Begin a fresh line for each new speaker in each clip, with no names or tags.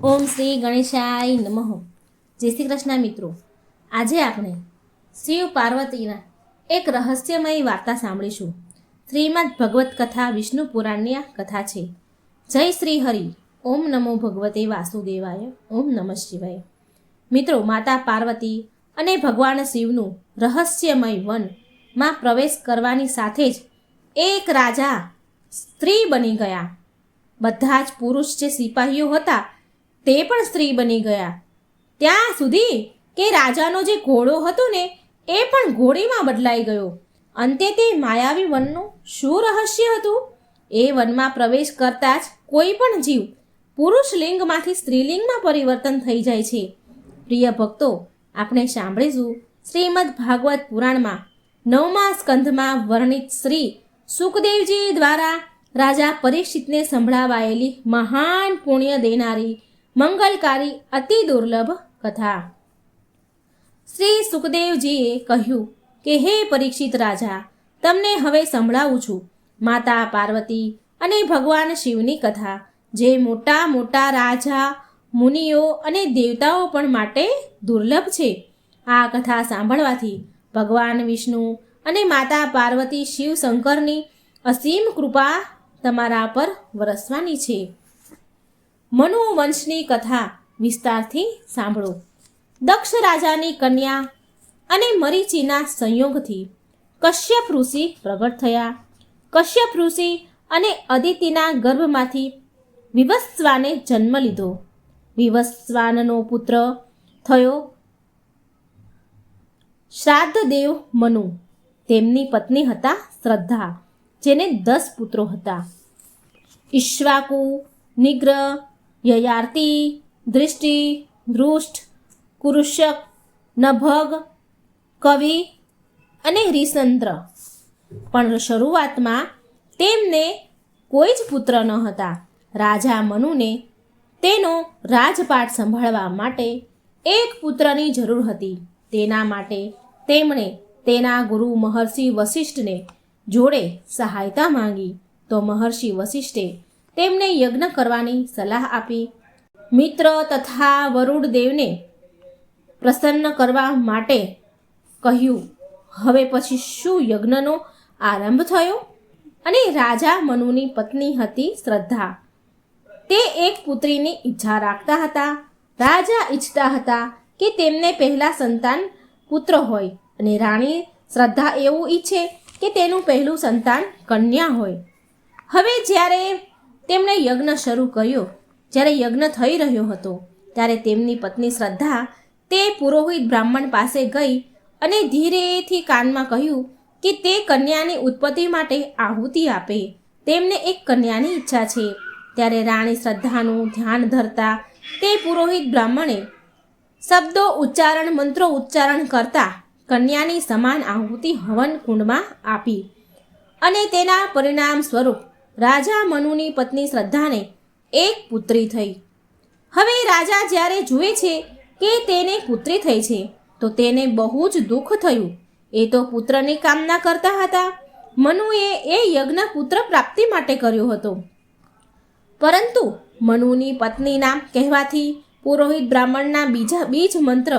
ઓમ શ્રી ગણેશાય નમઃ. જય શ્રી કૃષ્ણ મિત્રો. આજે આપણે શિવ પાર્વતીના એક રહસ્યમય વાર્તા સાંભળીશું. શ્રીમદ ભગવત કથા વિષ્ણુ પુરાણની આ કથા છે. જય શ્રી હરિ. ઓમ નમો ભગવતે વાસુદેવાય. ઓમ નમઃ શિવાય. મિત્રો, માતા પાર્વતી અને ભગવાન શિવનું રહસ્યમય વનમાં પ્રવેશ કરવાની સાથે જ એક રાજા સ્ત્રી બની ગયા. બધા જ પુરુષ જે સિપાહીઓ હતા તે પણ સ્ત્રી બની ગયા. ત્યાં સુધી કે રાજાનો જે ઘોડો હતો ને એ પણ ઘોડીમાં બદલાઈ ગયો. અંતે તે માયાવી વનનું શું રહસ્ય હતું? એ વનમાં પ્રવેશ કરતા જ કોઈ પણ જીવ પુરુષ લિંગમાંથી સ્ત્રીલિંગમાં પરિવર્તન થઈ જાય છે. પ્રિય ભક્તો, આપણે સાંભળીશું શ્રીમદ ભાગવત પુરાણમાં 9મા સ્કંધમાં વર્ણિત શ્રી સુખદેવજી દ્વારા રાજા પરીક્ષિતને સંભળાવાયેલી મહાન પુણ્ય દેનારી મંગલકારી અતિ દુર્લભ કથા. શ્રી સુખદેવજીએ કહ્યું કે હે પરીક્ષિત રાજા, તમને હવે સંભળાવું છું માતા પાર્વતી અને ભગવાન શિવની કથા, જે મોટા મોટા રાજા, મુનિઓ અને દેવતાઓ પણ માટે દુર્લભ છે. આ કથા સાંભળવાથી ભગવાન વિષ્ણુ અને માતા પાર્વતી શિવ શંકરની અસીમ કૃપા તમારા પર વરસવાની છે. મનુ વંશની કથા વિસ્તારથી સાંભળો. દક્ષ રાજાની કન્યા અને મરીચીના સંયોગથી કશ્યપ ઋષિ પ્રગટ થયા. કશ્યપ ઋષિ અને અદિતિના ગર્ભમાંથી વિવસ્વાને જન્મ લીધો. વિવસ્વાનનો પુત્ર થયો શ્રાદ્ધદેવ મનુ. તેમની પત્ની હતા શ્રદ્ધા, જેને 10 પુત્રો હતા. ઈક્ષ્વાકુ, નિગ્રહ, યયાતિ, દૃષ્ટિ, દૃષ્ટ, કુરુશક, નભગ, કવિ અને રીસંદ્ર. પણ શરૂઆતમાં તેમને કોઈ જ પુત્ર ન હતા. રાજા મનુને તેનો રાજપાટ સંભાળવા માટે એક પુત્રની જરૂર હતી. તેના માટે તેમણે તેના ગુરુ મહર્ષિ વશિષ્ઠને જોડે સહાયતા માંગી. તો મહર્ષિ વશિષ્ઠે તેમને યજ્ઞ કરવાની સલાહ આપી. મિત્ર તથા વરુડ દેવને પ્રસન્ન કરવા માટે કહ્યું. હવે પછી શું યજ્ઞનો આરંભ થયો અને રાજા મનુની પત્ની હતી શ્રદ્ધા. તે એક પુત્રીની ઈચ્છા રાખતા હતા. રાજા ઈચ્છતા હતા કે તેમને પહેલા સંતાન પુત્ર હોય અને રાણી શ્રદ્ધા એવું ઈચ્છે કે તેનું પહેલું સંતાન કન્યા હોય. હવે જ્યારે તેમણે યજ્ઞ શરૂ કર્યો, જ્યારે યજ્ઞ થઈ રહ્યો હતો, ત્યારે તેમની પત્ની શ્રદ્ધા તે પુરોહિત બ્રાહ્મણ પાસે ગઈ અને ધીરેથી કાનમાં કહ્યું કે તે કન્યાની ઉત્પત્તિ માટે આહુતિ આપે. તેમને એક કન્યાની ઈચ્છા છે. ત્યારે રાણી શ્રદ્ધાનું ધ્યાન ધરતા તે પુરોહિત બ્રાહ્મણે શબ્દો ઉચ્ચારણ, મંત્રો ઉચ્ચારણ કરતા કન્યાની સમાન આહુતિ હવન કુંડમાં આપી અને તેના પરિણામ સ્વરૂપ રાજા મનુની પત્ની શ્રદ્ધાને એક પુત્રી થઈ. હવે રાજા જ્યારે જુએ છે કે તેને પુત્રી થઈ છે તો તેને બહુ જ દુઃખ થયું. એ તો પુત્રની કામના કરતા હતા. મનુએ એ યજ્ઞ પુત્ર પ્રાપ્તિ માટે કર્યો હતો, પરંતુ મનુની પત્નીના કહેવાથી પુરોહિત બ્રાહ્મણના બીજ મંત્ર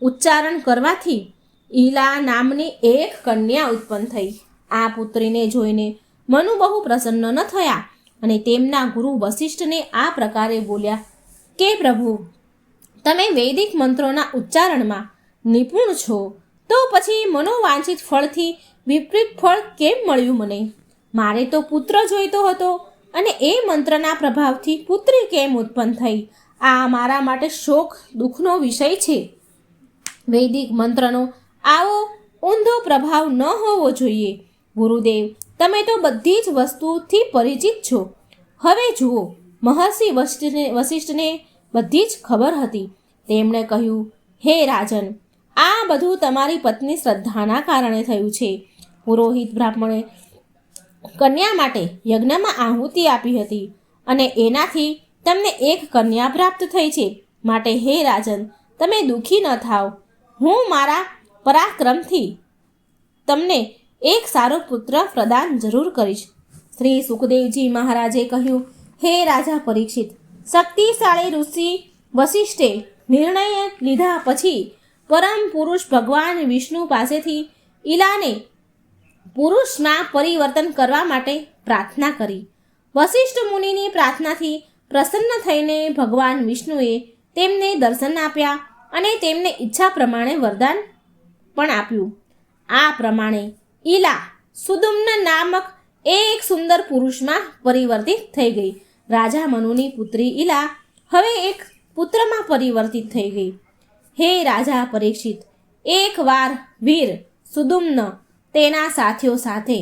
ઉચ્ચારણ કરવાથી ઈલા નામની એક કન્યા ઉત્પન્ન થઈ. આ પુત્રીને જોઈને મનુ બહુ પ્રસન્ન ન થયા અને તેમના ગુરુ વશિષ્ઠને આ પ્રકારે બોલ્યા કે પ્રભુ, તમે વૈદિક મંત્રોના ઉચ્ચારણમાં નિપુણ છો, તો પછી મનોવાંછિત ફળથી વિપરીત ફળ કેમ મળ્યું મને? મારે તો પુત્ર જોઈતો હતો અને એ મંત્રના પ્રભાવથી પુત્રી કેમ ઉત્પન્ન થઈ? આ મારા માટે શોક દુઃખનો વિષય છે. વૈદિક મંત્રનો આવો ઊંધો પ્રભાવ ન હોવો જોઈએ. ગુરુદેવ, તમે તો બધી જ વસ્તુથી પરિચિત છો. હવે જુઓ, મહર્ષિ વશિષ્ઠને બધી જ ખબર હતી. તેમણે કહ્યું, હે રાજન, આ બધું તમારી પત્ની શ્રદ્ધાના કારણે થયું છે. પુરોહિત બ્રાહ્મણે કન્યા માટે યજ્ઞમાં આહુતિ આપી હતી અને એનાથી તમને એક કન્યા પ્રાપ્ત થઈ છે. માટે હે રાજન, તમે દુઃખી ન થાવ. હું મારા પરાક્રમથી તમને એક સારો પુત્ર પ્રદાન જરૂર કરીશ. શ્રી સુખદેવજી મહારાજે કહ્યું, હે રાજા પરીક્ષિત, શક્તિશાળી ઋષિ વશિષ્ઠે નિર્ણય લીધા પછી પરમ પુરુષ ભગવાન વિષ્ણુ પાસેથી ઈલાને પુરુષમાં પરિવર્તન કરવા માટે પ્રાર્થના કરી. વશિષ્ઠ મુનિની પ્રાર્થનાથી પ્રસન્ન થઈને ભગવાન વિષ્ણુએ તેમને દર્શન આપ્યા અને તેમને ઈચ્છા પ્રમાણે વરદાન પણ આપ્યું. આ પ્રમાણે ઈલા સુદુમ્ન નામક એક સુંદર પુરુષમાં પરિવર્તિત થઈ ગઈ. રાજા મનુની પુત્રી ઈલા હવે એક પુત્રમાં પરિવર્તિત થઈ ગઈ. હે રાજા પરીક્ષિત, એકવાર વીર સુદુમ્ન તેના સાથીઓ સાથે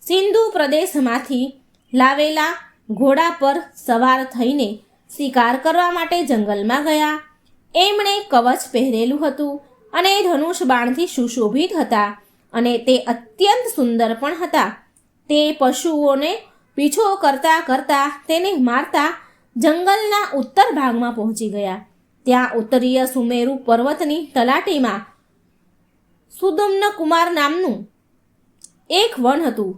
સિંધુ પ્રદેશમાંથી લાવેલા ઘોડા પર સવાર થઈને શિકાર કરવા માટે જંગલમાં ગયા. એમણે કવચ પહેરેલું હતું અને ધનુષ બાણથી સુશોભિત હતા અને તે અત્યંત સુંદર પણ હતા. તે પશુઓને પીછો કરતા કરતા તેને મારતા જંગલના ઉત્તર ભાગમાં પહોંચી ગયા. ત્યાં ઉત્તરીય સુમેરુ પર્વતની તલાટીમાં સુદુમ્ન કુમાર નામનું એક વન હતું.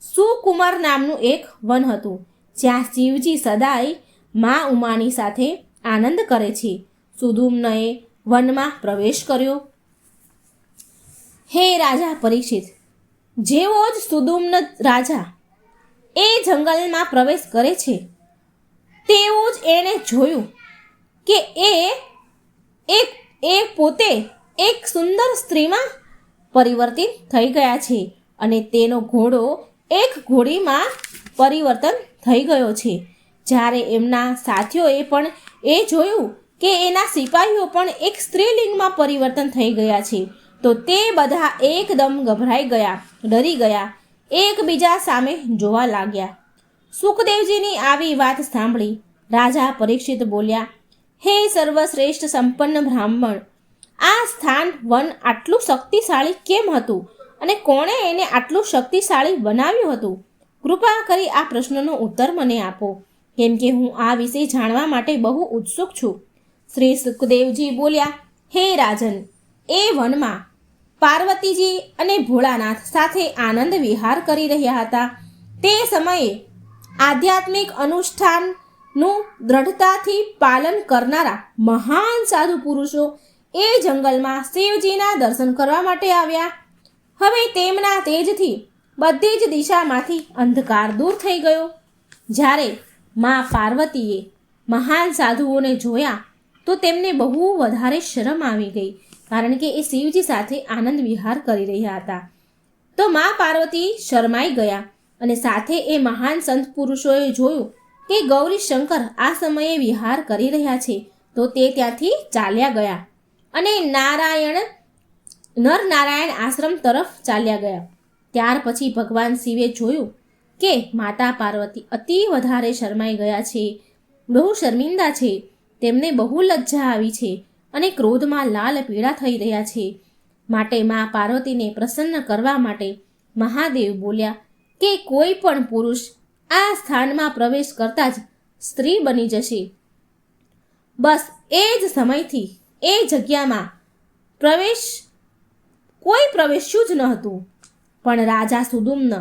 સુકુમાર નામનું એક વન હતું જ્યાં શિવજી સદાય મા ઉમાની સાથે આનંદ કરે છે. સુદુમ્નએ વનમાં પ્રવેશ કર્યો. હે રાજા પરીક્ષિત, જેવો જ સુદુમ્ન રાજા એ જંગલમાં પ્રવેશ કરે છે તેવું જ એણે જોયું કે એ પોતે એક સુંદર સ્ત્રીમાં પરિવર્તિત થઈ ગયા છે અને તેનો ઘોડો એક ઘોડીમાં પરિવર્તન થઈ ગયો છે. જ્યારે એમના સાથીઓએ પણ એ જોયું કે એના સિપાહીઓ પણ એક સ્ત્રીલિંગમાં પરિવર્તન થઈ ગયા છે તો તે બધા એકદમ ગભરાઈ ગયા, ડરી ગયા, એકબીજા સામે જોવા લાગ્યા. સુખદેવજીની આવી વાત સાંભળી રાજા પરીક્ષિત બોલ્યા, હે સર્વશ્રેષ્ઠ સંપન્ન બ્રાહ્મણ, આ સ્થાન વન આટલું શક્તિશાળી કેમ હતું અને કોણે એને આટલું શક્તિશાળી બનાવ્યું હતું? કૃપા કરી આ પ્રશ્નનો ઉત્તર મને આપો, કેમ કે હું આ વિશે જાણવા માટે બહુ ઉત્સુક છું. શ્રી સુખદેવજી બોલ્યા, હે રાજન, એ વનમાં પાર્વતીજી અને ભોળાનાથ સાથે આનંદ વિહાર કરી રહ્યા હતા. તે સમયે આધ્યાત્મિક અનુષ્ઠાનનું દ્રઢતાથી પાલન કરનારા મહાન સાધુ પુરુષો એ જંગલમાં શિવજીના દર્શન કરવા માટે આવ્યા. હવે તેમના તેજથી બધી જ દિશામાંથી અંધકાર દૂર થઈ ગયો. જ્યારે મા પાર્વતીએ મહાન સાધુઓને જોયા તો તેમને બહુ વધારે શરમ આવી ગઈ, કારણ કે એ શિવજી સાથે આનંદ વિહાર કરી રહ્યા હતા. તો મા પાર્વતી શરમાઈ ગયા અને સાથે એ મહાન સંત પુરુષોએ જોયું કે ગૌરી શંકર આ સમયે વિહાર કરી રહ્યા છે તો તે ત્યાંથી ચાલ્યા ગયા અને નરનારાયણ આશ્રમ તરફ ચાલ્યા ગયા. ત્યાર પછી ભગવાન શિવે જોયું કે માતા પાર્વતી અતિ વધારે શરમાઈ ગયા છે, બહુ શર્મિંદા છે, તેમને બહુ લજ્જા આવી છે અને ક્રોધમાં લાલ પીળા થઈ રહ્યા છે. માટે મા પાર્વતીને પ્રસન્ન કરવા માટે મહાદેવ બોલ્યા કે કોઈ પણ પુરુષ આ સ્થાનમાં પ્રવેશ કરતા જ સ્ત્રી બની જશે. બસ એ જ સમયથી એ જગ્યામાં કોઈ પ્રવેશ્યું જ ન હતું. પણ રાજા સુદુમ્ન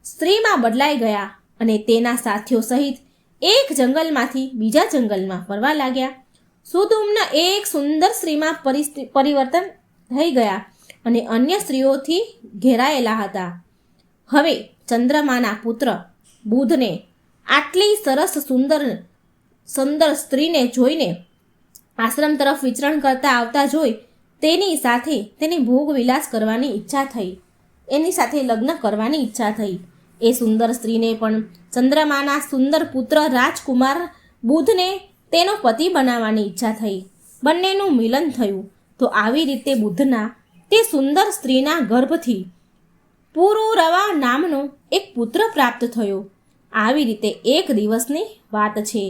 સ્ત્રીમાં બદલાઈ ગયા અને તેના સાથીઓ સહિત એક જંગલમાંથી બીજા જંગલમાં ફરવા લાગ્યા. સુદુમ્ન એક સુંદર સ્ત્રીમાં પરિવર્તન થઈ ગયા અને અન્ય સ્ત્રીઓથી ઘેરાયેલા હતા. હવે ચંદ્રમાના પુત્ર બુધને આટલી સરસ સુંદર સ્ત્રીને જોઈને આશ્રમ તરફ વિચરણ કરતા આવતા જોઈ તેની સાથે તેની ભોગ વિલાસ કરવાની ઈચ્છા થઈ, એની સાથે લગ્ન કરવાની ઈચ્છા થઈ. એ સુંદર સ્ત્રીને પણ ચંદ્રમાના સુંદર પુત્ર રાજકુમાર બુધને તેનો પતિ બનાવવાની ઈચ્છા થઈ. બંનેનું મિલન થયું તો આવી રીતે બુધના તે સુંદર સ્ત્રીના ગર્ભથી પુરુરવા નામનો એક પુત્ર પ્રાપ્ત થયો. આવી રીતે એક દિવસની વાત છે.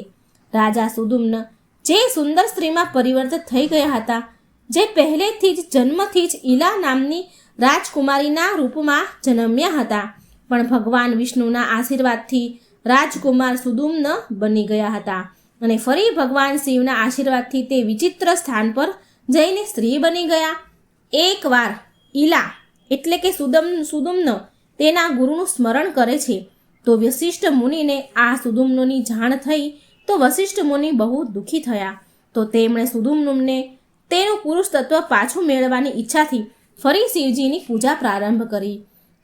રાજા સુદુમ્ન જે સુંદર સ્ત્રીમાં પરિવર્તિત થઈ ગયા હતા, જે પહેલેથી જ જન્મથી જ ઈલા નામની રાજકુમારીના રૂપમાં જન્મ્યા હતા, પણ ભગવાન વિષ્ણુના આશીર્વાદથી રાજકુમાર સુદુમ્ન બની ગયા હતા અને ફરી ભગવાન શિવના આશીર્વાદથી તે વિચિત્ર સ્થાન પર જઈને સ્ત્રી બની ગયા. એકવાર ઈલા એટલે કે સુદુમ્ન તેના ગુરુનું સ્મરણ કરે છે તો વશિષ્ઠ મુનિને આ સુદુમ્નની જાણ થઈ તો વશિષ્ઠ મુનિ બહુ દુઃખી થયા. તો તેમણે સુદુમ્નને તેનું પુરુષ તત્વ પાછું મેળવવાની ઈચ્છાથી ફરી શિવજીની પૂજા પ્રારંભ કરી.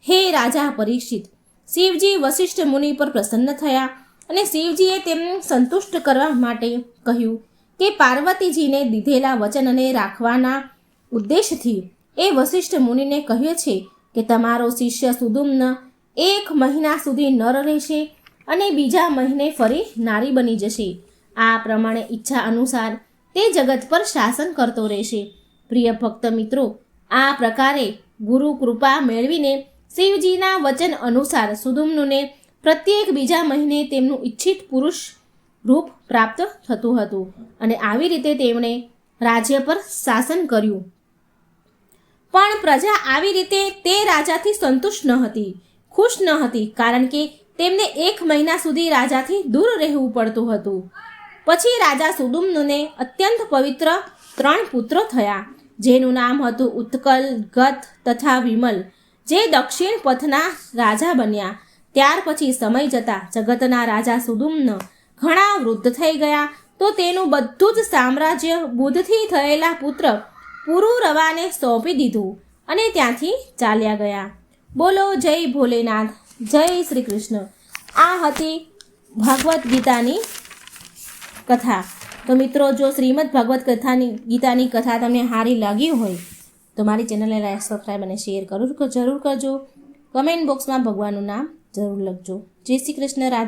હે રાજા પરીક્ષિત, શિવજી વશિષ્ઠ મુનિ પર પ્રસન્ન થયા અને શિવજીએ તેમને સંતુષ્ટ કરવા માટે કહ્યું કે પાર્વતીજીને દીધેલા વચનને રાખવાના ઉદ્દેશથી એ વશિષ્ઠ મુનિને કહ્યું છે કે તમારો શિષ્ય સુદુમ્ન 1 મહિના સુધી નર રહેશે અને બીજા મહિને ફરી નારી બની જશે. આ પ્રમાણે ઈચ્છા અનુસાર તે જગત પર શાસન કરતો રહેશે. પ્રિય ભક્ત મિત્રો, આ પ્રકારે ગુરુ કૃપા મેળવીને શિવજીના વચન અનુસાર સુદુમ્નને પ્રત્યેક બીજા મહિને તેમનું ઈચ્છિત પુરુષ રૂપ પ્રાપ્ત થતું હતું અને આવી રીતે તેમણે રાજ્ય પર શાસન કર્યું. પણ પ્રજા આવી રીતે તે રાજાથી સંતુષ્ટ ન હતી, ખુશ ન હતી, કારણ કે તેમને 1 મહિના સુધી રાજાથી દૂર રહેવું પડતું હતું. પછી રાજા સુદુમ્નને અત્યંત પવિત્ર 3 પુત્રો થયા, જેનું નામ હતું ઉત્કલ, ગત તથા વિમલ, જે દક્ષિણ પથના રાજા બન્યા. ત્યાર પછી સમય જતાં જગતના રાજા સુદુમ્ન ઘણા વૃદ્ધ થઈ ગયા, તો તેનું બધું જ સામ્રાજ્ય બુદ્ધથી થયેલા પુત્ર પુરુરવાને સોંપી દીધું અને ત્યાંથી ચાલ્યા ગયા. બોલો જય ભોલેનાથ, જય શ્રી કૃષ્ણ. આ હતી ભાગવત ગીતાની કથા. તો મિત્રો, જો શ્રીમદ ભાગવત ગીતાની કથા તમને સારી લાગી હોય તો મારી ચેનલને લાઈક, સબસ્ક્રાઈબ અને શેર જરૂર કરજો. કમેન્ટ બોક્સમાં ભગવાનનું નામ જરૂર લખજો. જય શ્રી કૃષ્ણ. રાધે.